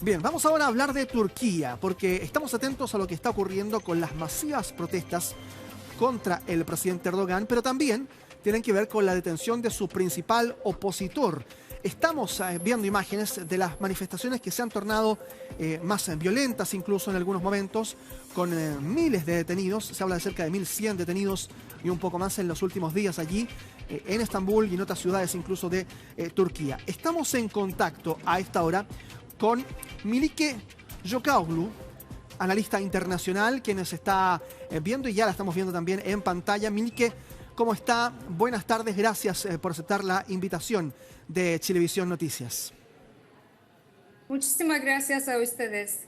Bien, vamos ahora a hablar de Turquía, porque estamos atentos a lo que está ocurriendo con las masivas protestas contra el presidente Erdogan, pero también tienen que ver con la detención de su principal opositor. Estamos viendo imágenes de las manifestaciones que se han tornado más violentas, incluso en algunos momentos, con miles de detenidos. Se habla de cerca de 1.100 detenidos y un poco más en los últimos días allí, en Estambul y en otras ciudades incluso de Turquía. Estamos en contacto a esta hora con Melike Gökçeoğlu, analista internacional, que nos está viendo y ya la estamos viendo también en pantalla. Melike, ¿cómo está? Buenas tardes, gracias por aceptar la invitación de Chilevisión Noticias. Muchísimas gracias a ustedes.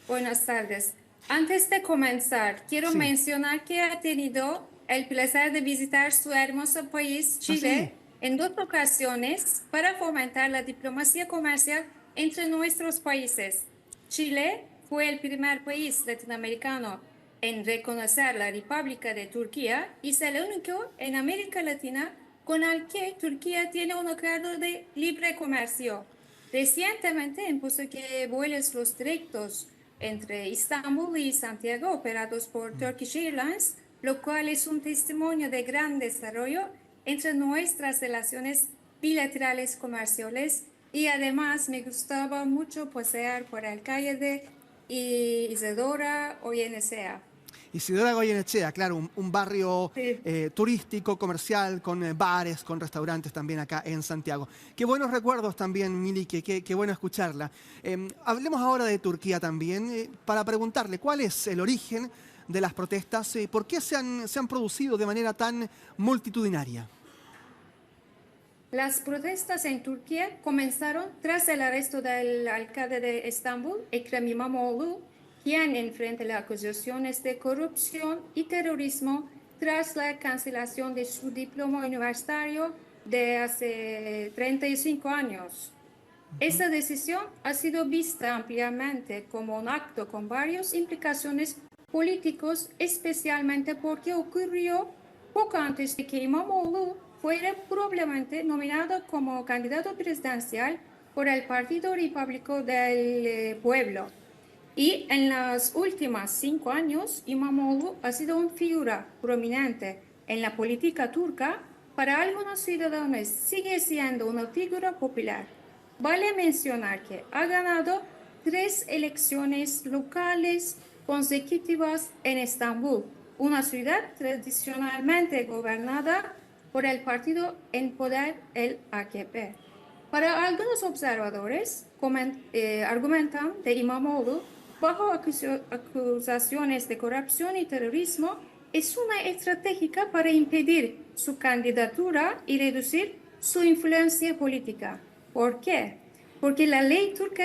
Buenas tardes. Antes de comenzar, quiero Sí. mencionar que he tenido el placer de visitar su hermoso país, ¿Ah, sí? Chile, en 2 ocasiones para fomentar la diplomacia comercial entre nuestros países. Chile fue el primer país latinoamericano en reconocer la República de Turquía y es el único en América Latina con el que Turquía tiene un acuerdo de libre comercio. Recientemente impuso que vuelos los directos entre Istambul y Santiago operados por Turkish Airlines, lo cual es un testimonio de gran desarrollo entre nuestras relaciones bilaterales comerciales y además me gustaba mucho pasear por el calle de Isidora Goyenechea. Isidora Goyenechea, claro, un barrio Sí. turístico, comercial, con bares, con restaurantes también acá en Santiago. Qué buenos recuerdos también, Melike, qué bueno escucharla. Hablemos ahora de Turquía también, para preguntarle cuál es el origen de las protestas, por qué se han producido de manera tan multitudinaria. Las protestas en Turquía comenzaron tras el arresto del alcalde de Estambul, Ekrem İmamoğlu, quien enfrenta las acusaciones de corrupción y terrorismo tras la cancelación de su diploma universitario de hace 35 años. Esa decisión ha sido vista ampliamente como un acto con varias implicaciones políticos, especialmente porque ocurrió poco antes de que İmamoğlu fuera probablemente nominado como candidato presidencial por el Partido Repúblico del Pueblo. Y en los últimos 5 años, İmamoğlu ha sido una figura prominente en la política turca. Para algunos ciudadanos sigue siendo una figura popular. Vale mencionar que ha ganado 3 elecciones locales consecutivas en Estambul, una ciudad tradicionalmente gobernada por el partido en poder, el AKP. Para algunos observadores, argumentan de İmamoğlu bajo acusaciones de corrupción y terrorismo es una estrategia para impedir su candidatura y reducir su influencia política. ¿Por qué? Porque la ley turca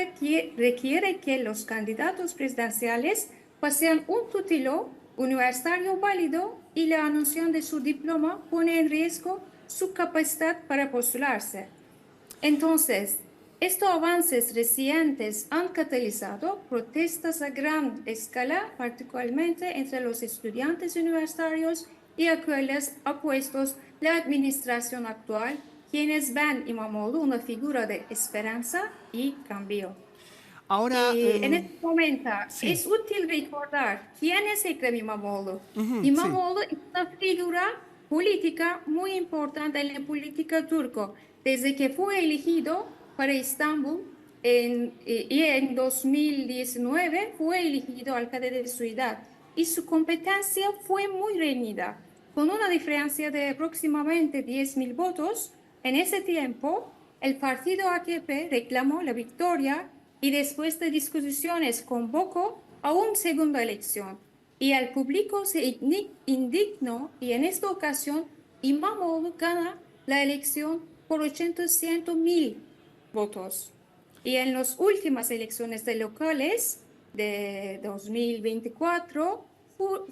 requiere que los candidatos presidenciales poseen un título universitario válido y la anunciación de su diploma pone en riesgo su capacidad para postularse. Entonces, estos avances recientes han catalizado protestas a gran escala, particularmente entre los estudiantes universitarios y a quienes ha puesto la administración actual, quienes ven İmamoğlu una figura de esperanza y cambio. Ahora, Y en este momento sí, es útil recordar quién es Ekrem İmamoğlu. ujú, sí. İmamoğlu es una figura política muy importante en la política turca. Desde que fue elegido para Estambul y en 2019 fue elegido alcalde de su ciudad y su competencia fue muy reñida, con una diferencia de aproximadamente 10.000 votos. En ese tiempo, el partido AKP reclamó la victoria y después de discusiones convocó a una segunda elección. Y el público se indignó y en esta ocasión İmamoğlu gana la elección por 800.000 votos. Y en las últimas elecciones de locales de 2024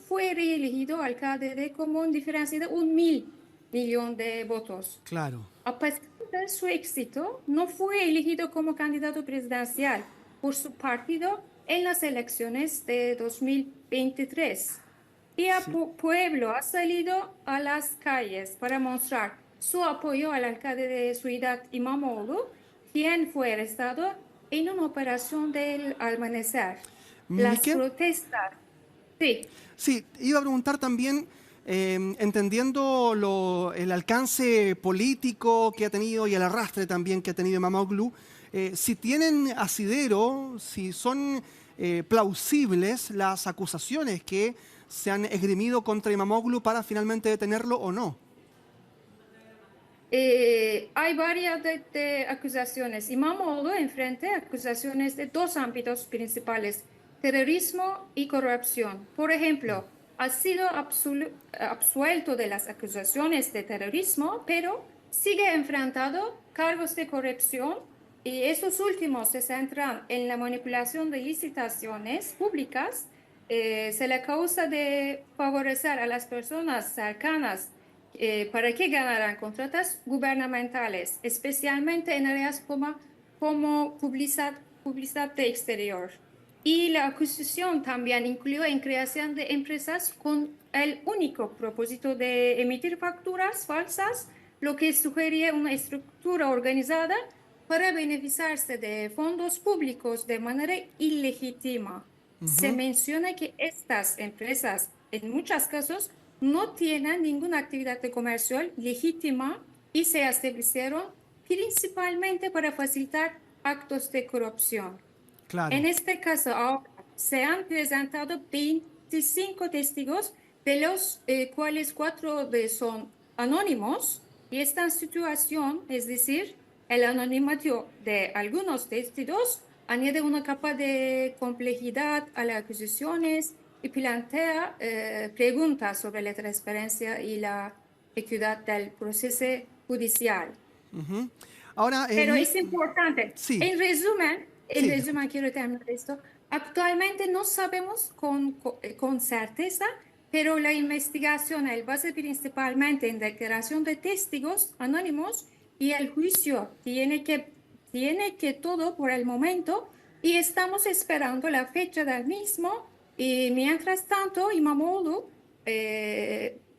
fue reelegido alcalde de con diferencia de 1.000.000 de votos. Claro. A pesar de su éxito, no fue elegido como candidato presidencial por su partido en las elecciones de 2023. Y el Sí. pueblo ha salido a las calles para mostrar su apoyo al alcalde de Ciudad İmamoğlu, quien fue arrestado en una operación del amanecer. Las Milike, protestas, sí. sí, iba a preguntar también, entendiendo el alcance político que ha tenido y el arrastre también que ha tenido Imamoglu, si tienen asidero, si son plausibles las acusaciones que se han esgrimido contra Imamoglu para finalmente detenerlo o no. Hay varias de acusaciones. İmamoğlu enfrenta acusaciones de dos ámbitos principales, terrorismo y corrupción. Por ejemplo, ha sido absuelto de las acusaciones de terrorismo, pero sigue enfrentando cargos de corrupción y esos últimos se centran en la manipulación de licitaciones públicas. Se le acusa de favorecer a las personas cercanas para que ganaran contratos gubernamentales, especialmente en áreas como publicidad de exterior. Y la acusación también incluyó en creación de empresas con el único propósito de emitir facturas falsas, lo que sugería una estructura organizada para beneficiarse de fondos públicos de manera ilegítima. Se menciona que estas empresas, en muchos casos, no tienen ninguna actividad comercial legítima y se establecieron principalmente para facilitar actos de corrupción. En Claro. este caso, ahora se han presentado 25 testigos, de los cuales 4 son anónimos, y esta situación, es decir, el anonimato de algunos testigos, añade una capa de complejidad a las acusaciones y plantea preguntas sobre la transparencia y la equidad del proceso judicial. Ujú. Ahora, Pero es importante. sí, En sí, resumen, quiero terminar esto. Actualmente no sabemos con certeza, pero la investigación se basa principalmente en declaración de testigos anónimos y el juicio tiene que todo por el momento y estamos esperando la fecha del mismo. Y mientras tanto, Imamoglu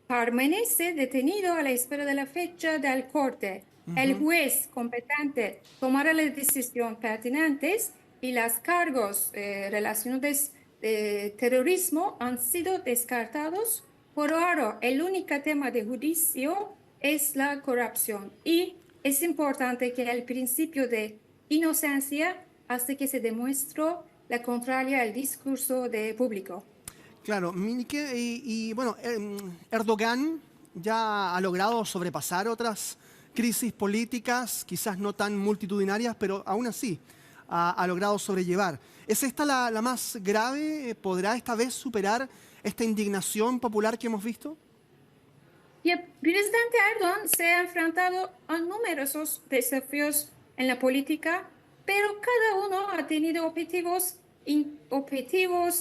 permanece detenido a la espera de la fecha del corte. El juez competente tomará las decisiones pertinentes y los cargos relacionados terrorismo han sido descartados. Por ahora, el único tema de juicio es la corrupción y es importante que el principio de inocencia hasta que se demuestre la contraria al discurso de público. claro. Milike, bueno, Erdogan ya ha logrado sobrepasar otras crisis políticas, quizás no tan multitudinarias, pero aún así ha logrado sobrellevar. ¿Es esta la más grave? ¿Podrá esta vez superar esta indignación popular que hemos visto? Y el presidente Erdogan se ha enfrentado a numerosos desafíos en la política, pero cada uno ha tenido objetivos,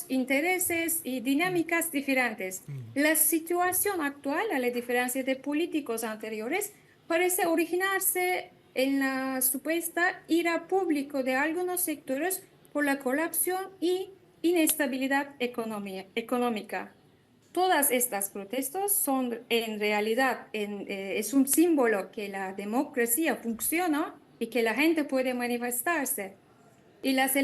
intereses y dinámicas diferentes. La situación actual, a la diferencia de políticos anteriores, parece originarse en la supuesta ira pública de algunos sectores por la corrupción y inestabilidad económica. Todas estas protestas son en realidad es un símbolo que la democracia funciona y que la gente puede manifestarse. Y las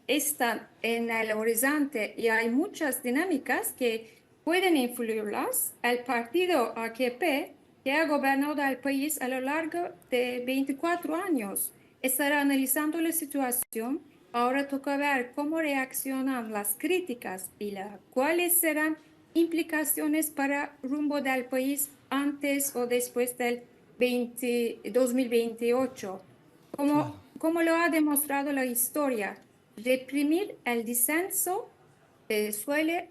están en el horizonte y hay muchas dinámicas que pueden influirlas. El partido AKP, que ha gobernado el país a lo largo de 24 años, estará analizando la situación. Ahora toca ver cómo reaccionan las críticas y cuáles serán implicaciones para el rumbo del país antes o después del 2028. Claro. Como lo ha demostrado la historia, reprimir el disenso suele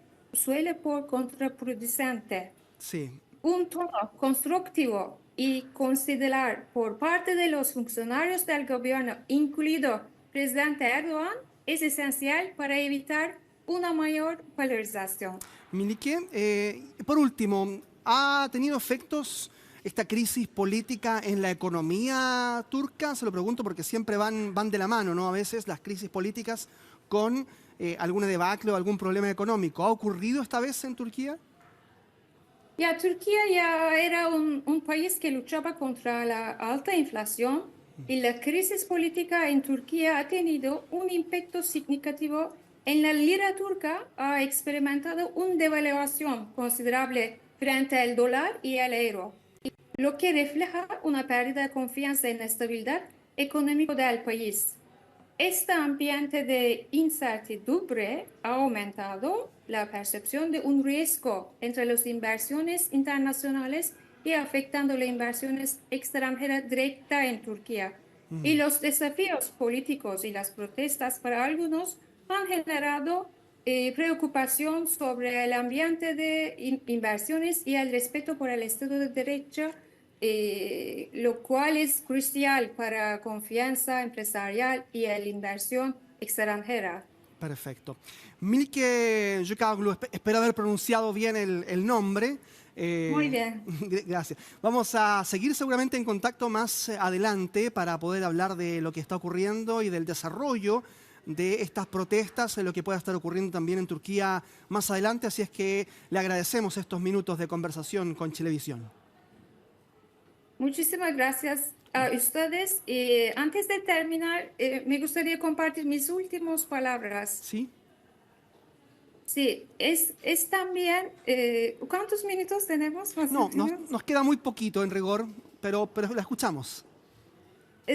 por contraproducente. Sí. Un tono constructivo y considerar por parte de los funcionarios del gobierno, incluido presidente Erdogan, es esencial para evitar una mayor polarización. Milike, por último, ¿ha tenido efectos esta crisis política en la economía turca? Se lo pregunto porque siempre van de la mano, ¿no? A veces las crisis políticas con alguna debacle o algún problema económico. ¿Ha ocurrido esta vez en Turquía? Ya Turquía ya era un país que luchaba contra la alta inflación y la crisis política en Turquía ha tenido un impacto significativo en la lira turca, ha experimentado una devaluación considerable frente al dólar y al euro, lo que refleja una pérdida de confianza en la estabilidad económica del país. Este ambiente de incertidumbre ha aumentado la percepción de un riesgo entre las inversiones internacionales y afectando las inversiones extranjeras directas en Turquía. Y los desafíos políticos y las protestas para algunos han generado preocupación sobre el ambiente de inversiones y el respeto por el Estado de Derecho, lo cual es crucial para la confianza empresarial y la inversión extranjera. Perfecto. Milke Yukaglu, espero haber pronunciado bien el nombre. Muy bien. Gracias. Vamos a seguir seguramente en contacto más adelante para poder hablar de lo que está ocurriendo y del desarrollo de estas protestas, de lo que pueda estar ocurriendo también en Turquía más adelante. Así es que le agradecemos estos minutos de conversación con Chilevisión. Muchísimas gracias a ustedes. Antes de terminar, me gustaría compartir mis últimas palabras. ¿Sí? Sí, es también, ¿cuántos minutos tenemos? ¿Más No, o menos? nos queda muy poquito en rigor, pero la escuchamos.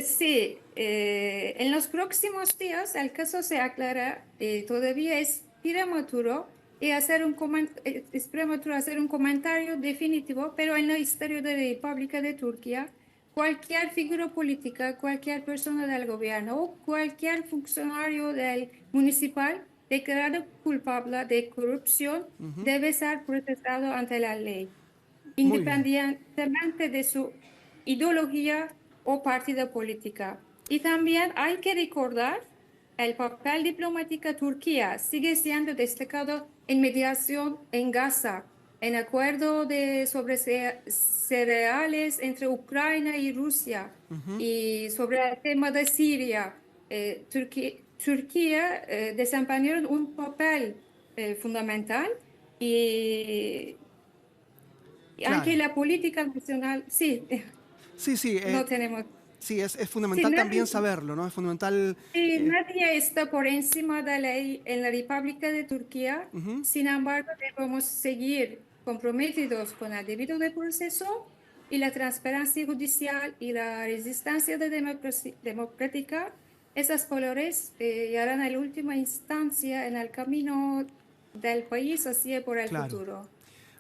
Sí, en los próximos días el caso se aclara, todavía es prematuro y es prematuro hacer un comentario definitivo, pero en la historia de la República de Turquía, cualquier figura política, cualquier persona del gobierno o cualquier funcionario del municipal declarado culpable de corrupción debe ser procesado ante la ley, Muy bien. independientemente de su ideología o partido política. Y también hay que recordar el papel diplomático de Turquía sigue siendo destacado en mediación en Gaza, en acuerdo sobre cereales entre Ucrania y Rusia y sobre el tema de Siria. Turquía desempeñó un papel fundamental y aunque Claro. la política nacional, sí, Sí, sí, no tenemos. sí, es Sí, fundamental también saberlo, ¿no? Es fundamental. nadie está por encima de la ley en la República de Turquía. Sin embargo, debemos seguir comprometidos con el debido proceso y la transparencia judicial y la resistencia de democrática. Esos valores harán en última instancia en el camino del país hacia por el Claro. futuro.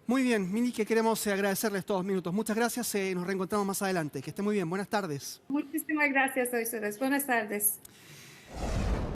Muy bien, Mini, que queremos agradecerles todos los minutos. Muchas gracias, nos reencontramos más adelante. Que esté muy bien, buenas tardes. Muchísimas gracias a ustedes. Buenas tardes.